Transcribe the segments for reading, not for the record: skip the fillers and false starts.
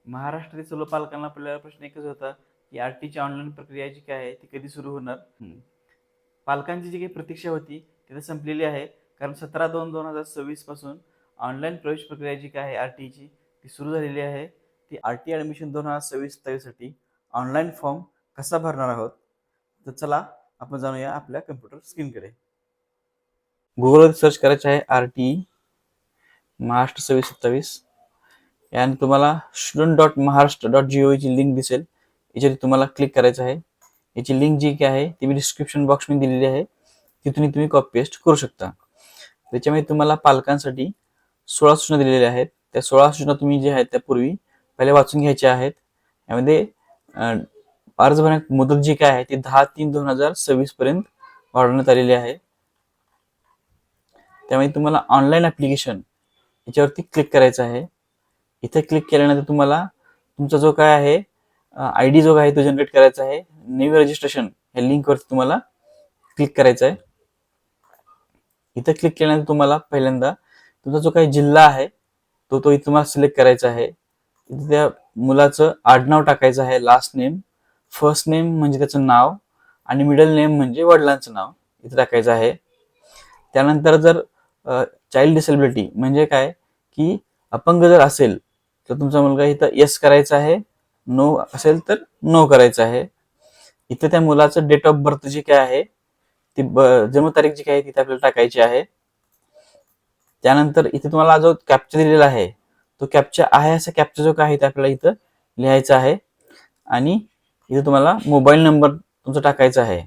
महाराष्ट्रातील सर्व पालकांना आपल्याला प्रश्न एकच होता की आरटीची ऑनलाईन प्रक्रिया जी काय आहे ती कधी सुरू होणार. पालकांची जी काही प्रतीक्षा होती ती तर संपलेली आहे, कारण 17/2/2026 पासून ऑनलाईन प्रवेश प्रक्रिया जी काय आहे आरटीची ती सुरू झालेली आहे. ती आरटी ॲडमिशन 2026-27 साठी ऑनलाईन फॉर्म कसा भरणार आहोत, तर चला आपण जाणूया आपल्या कम्प्युटर स्क्रीनकडे. गुगलवर सर्च करायचे आहे आरटी महाराष्ट्र 26-27 आणि तुम्हाला student.maharashtra.gov ची लिंक दिसेल. याच्यावर तुम्हाला क्लिक करायचं आहे. याची लिंक जी काय आहे ती मी डिस्क्रिप्शन बॉक्समध्ये दिलेली आहे, तिथून तुम्ही कॉपी पेस्ट करू शकता. त्याच्यामध्ये तुम्हाला पालकांसाठी 16 सूचना दिलेल्या आहेत. त्या 16 सूचना तुम्ही जे आहेत त्यापूर्वी पहिले वाचून घ्यायच्या आहेत. यामध्ये अर्ज भरण्याची मुदत जी काय आहे ती 10/3/2026 पर्यंत वाढवण्यात आलेली आहे. त्यामुळे तुम्हाला ऑनलाईन ॲप्लिकेशन याच्यावरती क्लिक करायचं आहे. इथे क्लिक केल्यानंतर तुम्हाला तुमचा जो काय आहे ID जो आहे तो जनरेट करायचा आहे. न्यू रजिस्ट्रेशन या लिंकवरती तुम्हाला क्लिक करायचं आहे. इथे क्लिक केल्यानंतर तुम्हाला पहिल्यांदा तुमचा जो काही जिल्हा आहे तो इथे तुम्हाला सिलेक्ट करायचा आहे. इथे त्या मुलाचं आडनाव टाकायचं आहे, लास्ट नेम, फर्स्ट नेम म्हणजे त्याचं नाव आणि मिडल नेम म्हणजे वडिलांचं नाव इथे टाकायचं आहे. त्यानंतर जर चाइल्ड डिसेबिलिटी म्हणजे काय की अपंग जर असेल तर तुमचा मुलगा इथं येस करायचा आहे, नो असेल तर नो करायचं आहे. इथे त्या मुलाचं डेट ऑफ बर्थ जी काय आहे ती जन्मतारीख जी काय आहे तिथे आपल्याला टाकायची आहे. त्यानंतर इथे तुम्हाला जो कॅप्चा दिलेला आहे तो कॅप्चा आहे, असा कॅप्चा जो काय आहे ते आपल्याला इथं लिहायचा आहे आणि इथे तुम्हाला मोबाईल नंबर तुमचा टाकायचा आहे.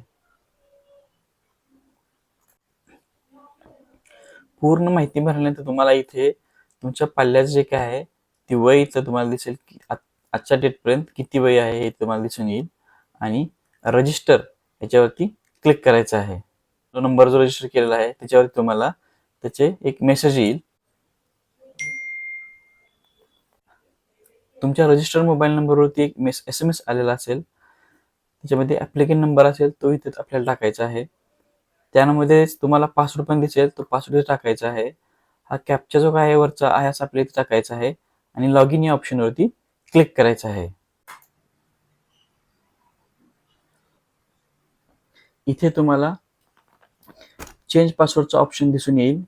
पूर्ण माहिती भरल्यानंतर तुम्हाला इथे तुमच्या पाल्याचं जे काय आहे ती वय इथं तुम्हाला दिसेल की आजच्या डेट पर्यंत किती वय आहे हे तुम्हाला दिसून येईल आणि रजिस्टर याच्यावरती क्लिक करायचं आहे. जो नंबर जो रजिस्टर केलेला आहे त्याच्यावरती तुम्हाला त्याचे एक मेसेज येईल. तुमच्या रजिस्टर मोबाईल नंबरवरती एक SMS आलेला असेल, त्याच्यामध्ये ॲप्लिकेंट नंबर असेल तो इथे आपल्याला टाकायचा आहे. त्यामध्ये तुम्हाला पासवर्ड पण दिसेल, तो पासवर्ड टाकायचा आहे. हा कॅप्चा जो काय वरचा आहे असा आपल्याला इथे टाकायचा आहे आणि लॉग इन या ऑप्शनवरती क्लिक करायचं आहे. इथे तुम्हाला चेंज पासवर्डचा ऑप्शन दिसून येईल.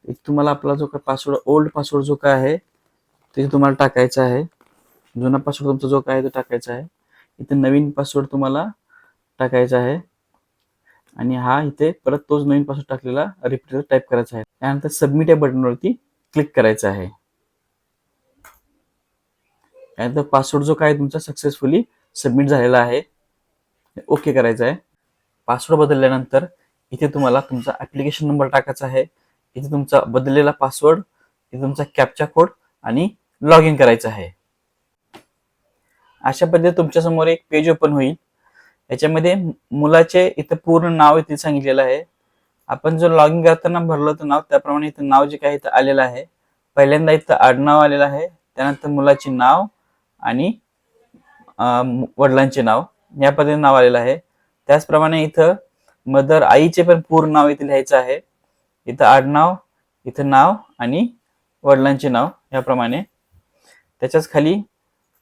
इथे तुम्हाला आपला जो काय पासवर्ड, ओल्ड पासवर्ड जो काय आहे ते तुम्हाला टाकायचा आहे. जुना पासवर्ड तुमचा जो काय आहे तो टाकायचा आहे. इथे नवीन पासवर्ड तुम्हाला टाकायचा आहे आणि हा इथे परत तोच नवीन पासवर्ड टाकलेला रिपीट टाईप करायचा आहे. त्यानंतर सबमिट या बटनवरती क्लिक करायचं आहे. त्यानंतर पासवर्ड जो काय तुमचा सक्सेसफुली सबमिट झालेला आहे, ओके करायचा आहे. पासवर्ड बदलल्यानंतर इथे तुम्हाला तुमचा ॲप्लिकेशन नंबर टाकायचा आहे. इथे तुमचा बदललेला पासवर्ड, इथे तुमचा कॅप्चा कोड आणि लॉग इन करायचं आहे. अशा पद्धतीने तुमच्या समोर एक पेज ओपन होईल. याच्यामध्ये मुलाचे इथं पूर्ण नाव इथे सांगितलेलं आहे. आपण जर लॉग इन करताना भरलं तर नाव त्याप्रमाणे इथं नाव जे काही इथं आलेलं आहे. पहिल्यांदा इथं आडनाव आलेलं आहे, त्यानंतर मुलाचे नाव आणि वडिलांचे नाव या पद्धतीने नाव आलेलं आहे. त्याचप्रमाणे इथं मदर आईचे पण पूर्ण नाव इथे लिहायचं आहे. इथं आडनाव, इथं नाव आणि वडिलांचे नाव याप्रमाणे. त्याच्याच खाली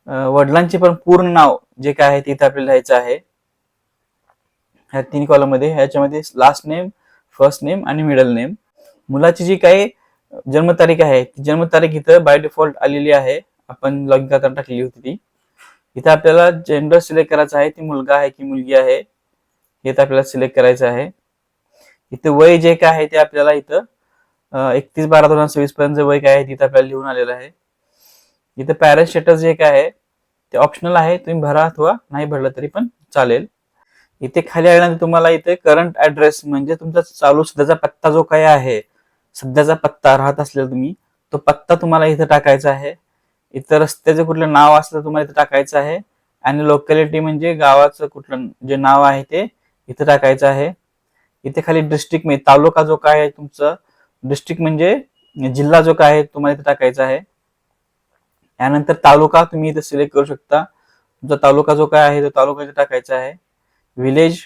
वडिलांचे पण पूर्ण नाव जे काय आहे ते इथं आपल्याला लिहायचं आहे. ह्या 3 कॉलम मध्ये, ह्याच्यामध्ये लास्ट नेम, फर्स्ट नेम आणि मिडल नेम. मुलाची जी काही जन्मतारीख आहे ती जन्मतारीख इथं बाय डिफॉल्ट आलेली आहे, आपण लॉग इन करताना टाकलेली होती ती. इथं आपल्याला जेंडर सिलेक्ट करायचं आहे, ती मुलगा आहे की मुलगी आहे हे आपल्याला सिलेक्ट करायचं आहे. इथे वय जे काय आहे ते आपल्याला इथं 31/12/2026 पर्यंत वय काय आहे तिथं आपल्याला लिहून आलेलं आहे. इथं पॅरेंट स्टेटस जे काय आहे ते ऑप्शनल आहे, तुम्ही भरा अथवा नाही भरलं तरी पण चालेल. इथे खाली आल्यानंतर तुम्हाला इथे करंट ऍड्रेस म्हणजे तुमचा चालू सध्याचा पत्ता जो काय आहे, सध्याचा पत्ता राहत असलेला तुम्ही तो पत्ता तुम्हाला इथे टाकायचा आहे. इथं रस्त्याचं कुठलं नाव असलं तुम्हाला इथे टाकायचं आहे आणि लोकॅलिटी म्हणजे गावाचं कुठलं जे नाव आहे ते इथे टाकायचं आहे. इथे खाली डिस्ट्रिक्ट म्हणजे तालुका जो काय आहे तुमचा, डिस्ट्रिक्ट म्हणजे जिल्हा जो काय आहे तुम्हाला इथे टाकायचा आहे. यानंतर तालुका तुम्ही इथे सिलेक्ट करू शकता. तुमचा तालुका जो काय आहे तो तालुका इथे टाकायचा आहे. विलेज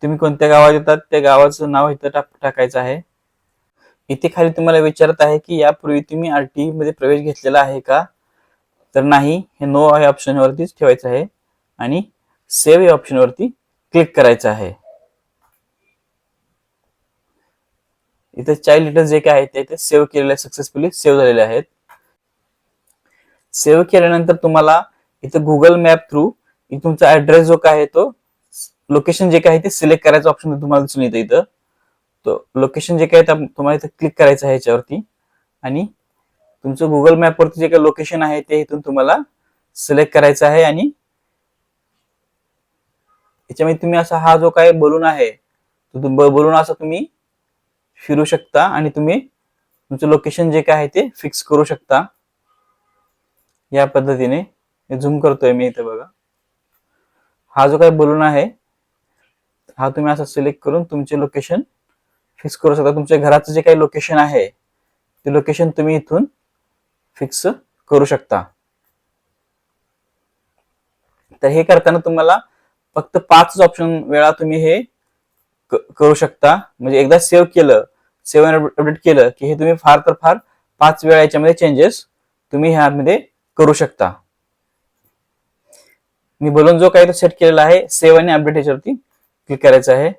तुम्ही कोणत्या गावात येतात त्या गावाचं नाव इथं टाकायचं आहे. इथे खाली तुम्हाला विचारत आहे की यापूर्वी तुम्ही आरटी मध्ये प्रवेश घेतलेला आहे का, तर नाही, हे नो या ऑप्शनवरतीच ठेवायचं आहे आणि सेव्ह या ऑप्शनवरती क्लिक करायचं आहे. इथे चाइल्ड डिटेल्स जे काय आहेत ते सेव्ह केलेले, सक्सेसफुली सेव्ह झालेले आहेत. सेव्ह केल्यानंतर तुम्हाला इथे गुगल मॅप थ्रू तुमचा ऍड्रेस जो काय आहे तो लोकेशन जे काय आहे ते सिलेक्ट करायचं ऑप्शन तुम्हाला दिसून येतं इथं. तो लोकेशन जे काय तुम्हाला इथे क्लिक करायचं आहे याच्यावरती आणि तुमचं गुगल मॅप वरती जे काही लोकेशन आहे ते इथून तुम्हाला सिलेक्ट करायचं आहे आणि याच्यामध्ये तुम्ही असा हा जो काही बलून आहे तो बलून असं तुम्ही फिरू शकता आणि तुम्ही तुमचं लोकेशन जे काय आहे ते फिक्स करू शकता. या पद्धतीने झूम करतोय मी इथे बघा. हा जो काही बलून आहे हा तुम्ही असं सिलेक्ट करून तुमचे लोकेशन फिक्स करू शकता. तुमच्या घराचं जे काही लोकेशन आहे ते लोकेशन तुम्ही इथून फिक्स करू शकता. तर हे करताना तुम्हाला फक्त 5 ऑप्शन वेळा तुम्ही हे करू शकता. म्हणजे एकदा सेव्ह केलं, सेव्ह अपडेट केलं की हे तुम्ही फार तर फार 5 वेळा याच्यामध्ये चेंजेस तुम्ही ह्यामध्ये करू शकता. मी बलून जो काही तो सेट केलेला आहे सेव्ह आणि अपडेट याच्यावरती क्लिक करायचं आहे.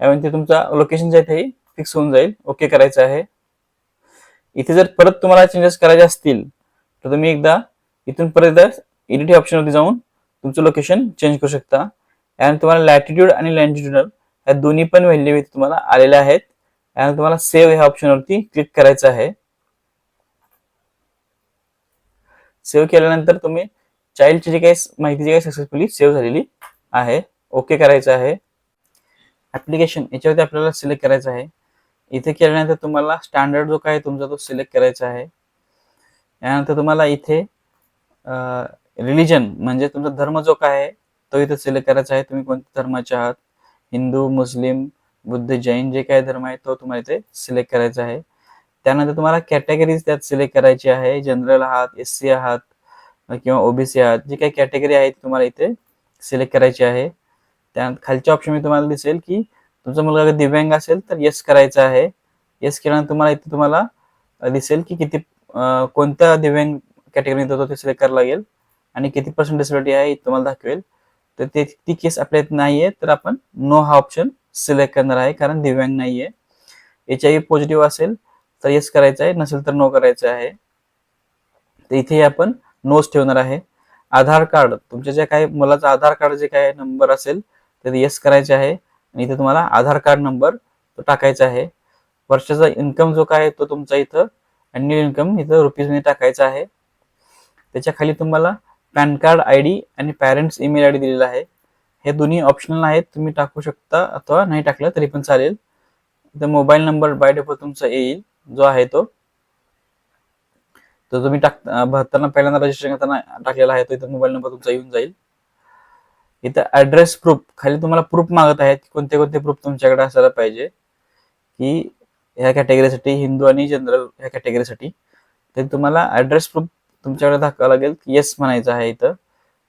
यामध्ये तुमचा लोकेशन जे आहे फिक्स होऊन जाईल. ओके करायचं आहे. इथे जर परत तुम्हाला चेंजेस करायचे असतील तर तुम्ही एकदा इथून परत एडिट ऑप्शनवरती जाऊन तुमचं लोकेशन चेंज करू शकता. आणि तुम्हाला लॅटिट्यूड आणि लॉन्जिट्यूडल या दोन्ही पण व्हॅल्यू इथे तुम्हाला आलेल्या आहेत. आणि तुम्हाला सेव्ह ह्या ऑप्शनवरती क्लिक करायचं आहे. सेव्ह केल्यानंतर तुम्ही चाइल्डची जी काही माहिती जी काही सक्सेसफुली सेव्ह झालेली आहे. ओके करायचं आहे. ऍप्लिकेशन याच्यावरती आपल्याला सिलेक्ट करायचं आहे. इथे केल्यानंतर तुम्हाला स्टँडर्ड जो काय तुमचा तो सिलेक्ट करायचा आहे. यानंतर तुम्हाला इथे रिलिजन म्हणजे तुमचा धर्म जो काय आहे तो इथे सिलेक्ट करायचा आहे. तुम्ही कोणत्या धर्माचे आहात, हिंदू, मुस्लिम, बुद्ध, जैन जे काही धर्म आहे तो तुम्हाला इथे सिलेक्ट करायचा आहे. त्यानंतर तुम्हाला कॅटेगरीज त्यात सिलेक्ट करायची आहे. जनरल आहात, SC आहात किंवा OBC आहात, जी काही कॅटेगरी आहे तुम्हाला इथे सिलेक्ट करायची आहे. त्यानंतर खालच्या ऑप्शन तुम्हाला दिसेल की तुमचा मुलगा अगर दिव्यांग असेल तर येस करायचं आहे. येस केल्यानंतर तुम्हाला इथे तुम्हाला दिसेल की किती कोणत्या दिव्यांग कॅटेगरी येतो ते सिलेक्ट करायला लागेल आणि किती पर्सेंट डिसेबिलिटी आहे तुम्हाला दाखवेल. तर ते ती केस आपल्या इथे नाहीये तर आपण नो हा ऑप्शन सिलेक्ट करणार आहे कारण दिव्यांग नाहीये. HIV पॉझिटिव्ह असेल तर येस करायचं आहे, नसेल तर नो करायचं आहे. तर इथे आपण नोच ठेवणार आहे. आधार कार्ड तुमच्या जे काही मुलाचा आधार कार्ड जे काही नंबर असेल तर येस करायचे आहे आणि इथे तुम्हाला आधार कार्ड नंबर तो टाकायचा आहे. वर्षाचा इन्कम जो काय तो तुमचा इथं अॅन्युअल इन्कम इथं रुपीज मध्ये टाकायचा आहे. त्याच्या खाली तुम्हाला पॅन कार्ड ID आणि पॅरेंट्स ईमेल ID दिलेला आहे. हे दोन्ही ऑप्शनल आहेत, तुम्ही टाकू शकता अथवा नाही टाकलं तरी पण चालेल. इथं मोबाईल नंबर बाय डिफॉल्ट तुमचा येईल जो आहे तो तुम्ही भरताना पहिल्यांदा रजिस्ट्रेशन करताना टाकलेला आहे तो इथं मोबाईल नंबर तुमचा येऊन जाईल. इथं ऍड्रेस प्रूफ खाली तुम्हाला प्रूफ मागत आहेत कोणते कोणते प्रूफ तुमच्याकडे असायला पाहिजे की ह्या कॅटेगरीसाठी हिंदू आणि जनरल ह्या कॅटेगरीसाठी. तर तुम्हाला ऍड्रेस प्रूफ तुमच्याकडे दाखवावं लागेल की येस म्हणायचं आहे इथं.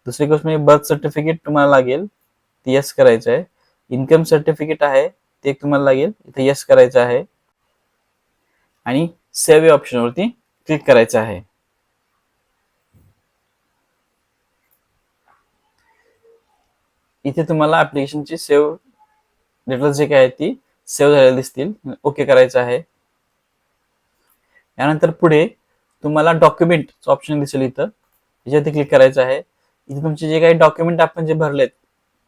दुसरी गोष्ट म्हणजे बर्थ सर्टिफिकेट तुम्हाला लागेल ते येस करायचं आहे. इन्कम सर्टिफिकेट आहे ते तुम्हाला लागेल इथे येस करायचं आहे आणि सेव्ह या ऑप्शनवरती क्लिक करायचं आहे. इथे तुम्हाला ऍप्लिकेशनची सेव्ह डिटेल्स जे काय आहेत ती सेव्ह झालेली दिसतील. ओके करायचं आहे. यानंतर पुढे तुम्हाला डॉक्युमेंट ऑप्शन दिसेल इथं, याच्यावरती क्लिक करायचं आहे. इथे तुमचे जे काही डॉक्युमेंट आपण जे भरलेत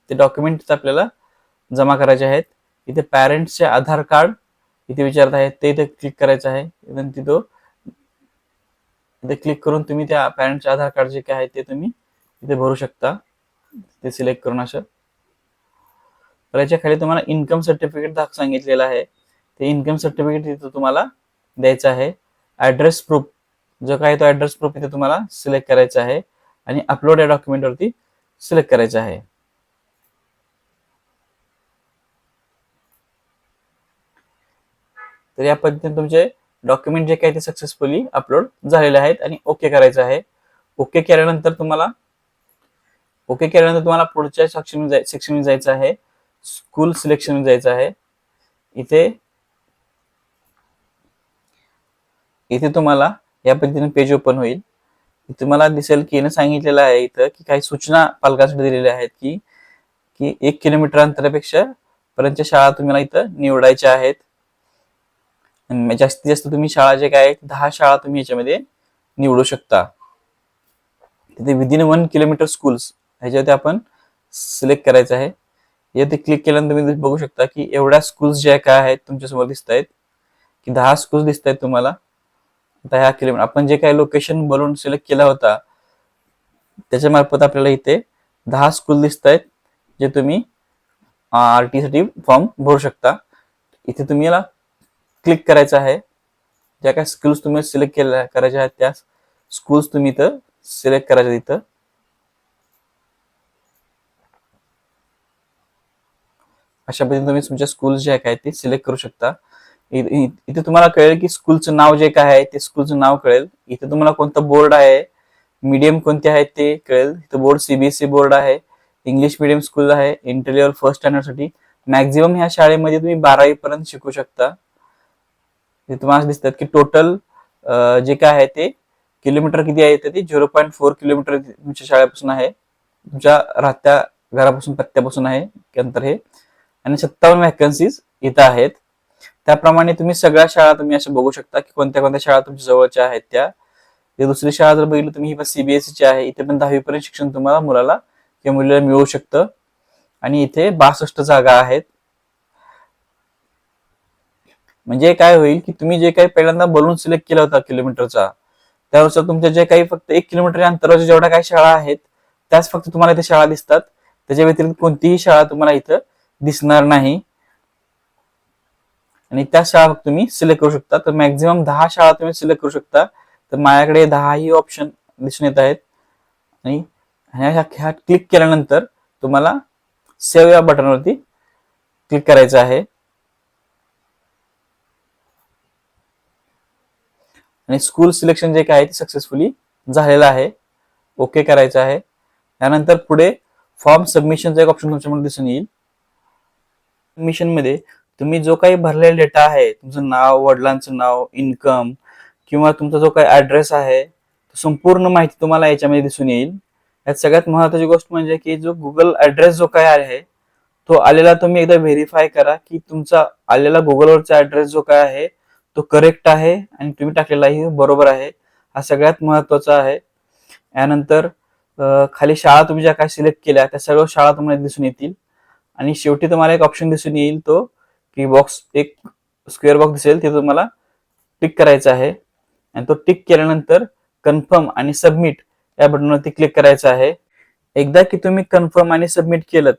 ते डॉक्युमेंट आपल्याला जमा करायचे आहेत. इथे पॅरेंट्सचे आधार कार्ड इथे विचारत आहेत ते इथे क्लिक करायचं आहे. इथे क्लिक करून तुम्ही त्या पॅरेंटचे आधार कार्ड जे काय आहे ते तुम्ही इथे भरू शकता ते सिलेक्ट करून असं. तर याच्या खाली तुम्हाला इन्कम सर्टिफिकेट सांगितलेलं आहे ते इन्कम सर्टिफिकेट इथे तुम्हाला द्यायचं आहे. ऍड्रेस प्रूफ जो काय तो ऍड्रेस प्रूफ इथे तुम्हाला सिलेक्ट करायचा आहे आणि अपलोड या डॉक्युमेंट वरती सिलेक्ट करायचं आहे. तर या पद्धतीने तुमचे डॉक्युमेंट जे काही ते सक्सेसफुली अपलोड झालेले आहेत आणि ओके करायचं आहे. ओके केल्यानंतर तुम्हाला पुढच्या सेक्शन जायचं आहे. स्कूल सिलेक्शन जायचं आहे. इथे तुम्हाला या पद्धतीने पेज ओपन होईल. तुम्हाला दिसेल की सांगितलेलं आहे इथं की काही सूचना पालकांसाठी दिलेल्या आहेत की की 1 किलोमीटर अंतरापेक्षा पर्यंतच्या शाळा तुम्हाला इथं निवडायच्या आहेत. आणि जास्तीत जास्त तुम्ही शाळा जे काय 10 शाळा तुम्ही याच्यामध्ये निवडू शकता. तिथे विदिन 1 किलोमीटर स्कूल्स ह्याच्यावरती आपण सिलेक्ट करायचं आहे. यावरती क्लिक केल्यानंतर तुम्ही बघू शकता की एवढ्या स्कूल्स ज्या काय आहेत तुमच्यासमोर दिसत आहेत की 10 स्कूल्स दिसत आहेत तुम्हाला. आता ह्या किलोमीटर आपण जे काही लोकेशन बोलून सिलेक्ट केला होता त्याच्या मार्फत आपल्याला इथे 10 स्कूल दिसत आहेत जे तुम्ही RT साठी फॉर्म भरू शकता. इथे तुम्ही याला क्लिक करायचं आहे. ज्या काही स्कूल्स तुम्ही सिलेक्ट करायच्या आहेत त्या स्कूल्स तुम्ही इथं सिलेक्ट करायच्या इथं. अशा पद्धतीने तुम्ही तुमच्या स्कूल जे काय ते सिलेक्ट करू शकता. इथे तुम्हाला कळेल की स्कूलचं नाव जे काय आहे ते स्कूलचं नाव कळेल. इथे तुम्हाला कोणतं बोर्ड आहे, मीडियम कोणते आहेत ते कळेल. इथं बोर्ड CBSE बोर्ड आहे, इंग्लिश मीडियम स्कूल आहे, इंटर लेव्हल फर्स्ट स्टँडर्ड साठी. मॅक्झिमम ह्या शाळेमध्ये तुम्ही 12वी पर्यंत शिकू शकता. तुम्हाला दिसतात की टोटल जे काय आहे ते किलोमीटर किती आहे ते 0.4 किलोमीटर तुमच्या शाळेपासून आहे. तुमच्या राहत्या घरापासून पत्त्यापासून आहे अंतर हे. आणि 57 व्हॅकन्सीज इथं आहेत. त्याप्रमाणे तुम्ही सगळ्या शाळा तुम्ही अशा बघू शकता की कोणत्या कोणत्या शाळा तुमच्या जवळच्या आहेत त्या. दुसरी शाळा जर बघितली तुम्ही ही पण CBSE ची आहे. इथे पण 10वी पर्यंत शिक्षण तुम्हाला मुलाला किंवा मुलीला मिळू शकतं. आणि इथे 62 जागा आहेत. म्हणजे काय होईल की तुम्ही जे काही पहिल्यांदा बलून सिलेक्ट केला होता किलोमीटरचा त्यानुसार तुमच्या जे काही फक्त 1 किलोमीटर अंतरावरच्या जेवढ्या काही शाळा आहेत त्याच फक्त तुम्हाला इथे शाळा दिसतात. त्याच्या व्यतिरिक्त कोणतीही शाळा तुम्हाला इथं दिसणार नाही. आणि त्या शाळा तुम्ही सिलेक्ट करू शकता. तर मॅक्झिमम 10 शाळा तुम्ही सिलेक्ट करू शकता. तर माझ्याकडे 10 ही ऑप्शन दिसून येत आहेत. आणि ह्या क्लिक केल्यानंतर तुम्हाला सेव्ह या बटनवरती क्लिक करायचं आहे. आणि स्कूल सिलेक्शन जे काय आहे ते सक्सेसफुली झालेलं आहे. ओके करायचं आहे. त्यानंतर पुढे फॉर्म सबमिशनचा एक ऑप्शन तुमच्यामध्ये दिसून येईल. सबमिशन मध्ये तुम्ही जो काही भरलेला डेटा आहे, तुमचं नाव, वडिलांचं नाव, इन्कम किंवा तुमचा जो काही ऍड्रेस आहे, संपूर्ण माहिती तुम्हाला याच्यामध्ये दिसून येईल. यात सगळ्यात महत्त्वाची गोष्ट म्हणजे की जो गुगल ऍड्रेस जो काय आहे तो आलेला तुम्ही एकदा व्हेरीफाय करा की तुमचा आलेला गुगलवरचा ऍड्रेस जो काय आहे तो करेक्ट आहे आणि तुम्ही टाकलेलाही बरोबर आहे. हा सगळ्यात महत्त्वाचा आहे. यानंतर खाली शाळा तुम्ही ज्या काय सिलेक्ट केल्या त्या सर्व शाळा तुम्हाला दिसून येतील. आणि शेवटी तुम्हाला एक ऑप्शन दिसून येईल तो की बॉक्स एक स्क्वेअर बॉक्स दिसेल ते तुम्हाला टिक करायचा आहे. आणि तो टिक केल्यानंतर कन्फर्म आणि सबमिट या बटनवरती क्लिक करायचं आहे. एकदा की तुम्ही कन्फर्म आणि सबमिट केलं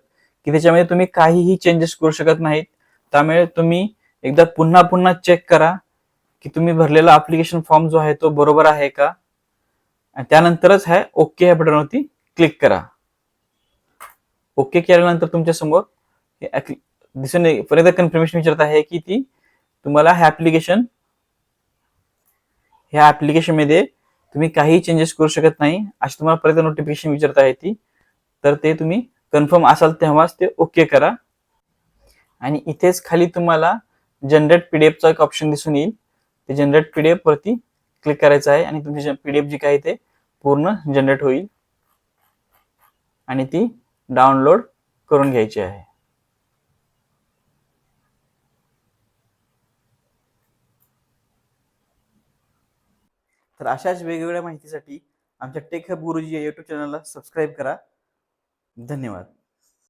की त्याच्यामध्ये तुम्ही काहीही चेंजेस करू शकत नाहीत. त्यामुळे तुम्ही एकदा पुन्हा पुन्हा चेक करा की तुम्ही भरलेला अप्लिकेशन फॉर्म जो आहे तो बरोबर आहे का. आणि त्यानंतरच ह्या ओके या बटनवरती क्लिक करा. ओके केल्यानंतर तुमच्या समोर दिसून परत कन्फर्मेशन विचारत आहे की ती तुम्हाला ह्या ऍप्लिकेशन मध्ये तुम्ही काही चेंजेस करू शकत नाही अशी तुम्हाला परत नोटिफिकेशन विचारत आहे ती. तर ते तुम्ही कन्फर्म असाल तेव्हाच ते ओके करा. आणि इथेच खाली तुम्हाला जनरेट PDF चा एक ऑप्शन दिसून येईल. ते जनरेट PDF वरती क्लिक करायचं आहे आणि तुमची PDF जी काही ते पूर्ण जनरेट होईल आणि ती डाउनलोड करून घ्यायची आहे. तर अशाच वेगवेगळ्या माहितीसाठी आमच्या टेक हब गुरुजी या YouTube चॅनलला सबस्क्राईब करा. धन्यवाद.